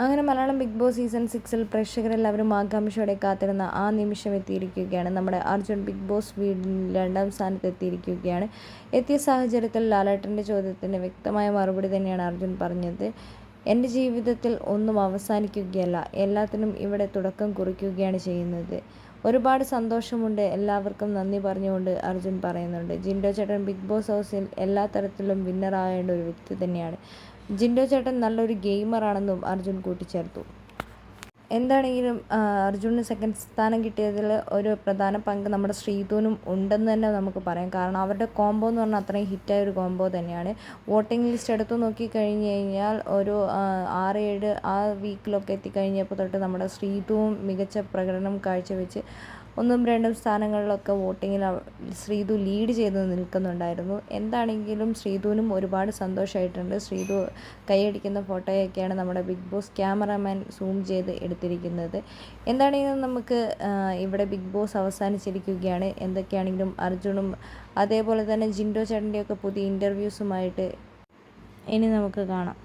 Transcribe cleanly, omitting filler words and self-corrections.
അങ്ങനെ Malayalam big boss season 6 പ്രേക്ഷകരെല്ലാവരും ആകാംക്ഷയോടെ കാത്തിരുന്ന ആ നിമിഷം എത്തിയിരിക്കുകയാണ്. നമ്മുടെ അർജുൻ ബിഗ് ബോസ് വീടിൽ 2ാം സ്ഥാനത്ത് എത്തിയിരിക്കുകയാണ്. എത്തിയ സാഹചര്യത്തിൽ ലാലേട്ടൻ്റെ ചോദ്യത്തിന് വ്യക്തമായ മറുപടി തന്നെയാണ് അർജുൻ പറഞ്ഞത്. എൻ്റെ ജീവിതത്തിൽ ഒന്നും അവസാനിക്കുകയല്ല, എല്ലാത്തിനും ഇവിടെ തുടക്കം കുറിക്കുകയാണ് ചെയ്യുന്നത്. ഒരുപാട് സന്തോഷമുണ്ട്, എല്ലാവർക്കും നന്ദി പറഞ്ഞുകൊണ്ട് അർജുൻ പറയുന്നുണ്ട്. ജിൻഡോ ചേട്ടൻ ബിഗ് ബോസ് ഹൗസിൽ എല്ലാ തരത്തിലും വിന്നറാകേണ്ട ഒരു വ്യക്തി തന്നെയാണ്. ജിൻഡോ ചേട്ടൻ നല്ലൊരു ഗെയിമറാണെന്നും അർജുൻ കൂട്ടിച്ചേർത്തു. എന്താണെങ്കിലും അർജുന് സെക്കൻഡ് സ്ഥാനം കിട്ടിയതിൽ ഒരു പ്രധാന പങ്ക് നമ്മുടെ ശ്രീധുവിനും ഉണ്ടെന്ന് തന്നെ നമുക്ക് പറയാം. കാരണം അവരുടെ കോംബോ എന്ന് പറഞ്ഞാൽ അത്രയും ഹിറ്റായ ഒരു കോംബോ തന്നെയാണ്. വോട്ടിംഗ് ലിസ്റ്റ് എടുത്തു നോക്കിക്കഴിഞ്ഞ് കഴിഞ്ഞാൽ ഒരു 6-7 ആ വീക്കിലൊക്കെ എത്തിക്കഴിഞ്ഞപ്പോൾ തൊട്ട് നമ്മുടെ ശ്രീധുവും മികച്ച പ്രകടനം കാഴ്ചവെച്ച് 1-2 സ്ഥാനങ്ങളിലൊക്കെ വോട്ടിങ്ങിൽ ശ്രീധു ലീഡ് ചെയ്ത് നിൽക്കുന്നുണ്ടായിരുന്നു. എന്താണെങ്കിലും ശ്രീധുവിനും ഒരുപാട് സന്തോഷമായിട്ടുണ്ട്. ശ്രീധു കൈയടിക്കുന്ന ഫോട്ടോയൊക്കെയാണ് നമ്മുടെ ബിഗ് ബോസ് ക്യാമറാമാൻ സൂം ചെയ്ത് എടുത്തിരിക്കുന്നത്. എന്താണെങ്കിലും നമുക്ക് ഇവിടെ ബിഗ് ബോസ് അവസാനിച്ചിരിക്കുകയാണ്. എന്തൊക്കെയാണെങ്കിലും അർജുനും അതേപോലെ തന്നെ ജിൻഡോ ചേട്ടൻ്റെയൊക്കെ പുതിയ ഇൻ്റർവ്യൂസുമായിട്ട് ഇനി നമുക്ക് കാണാം.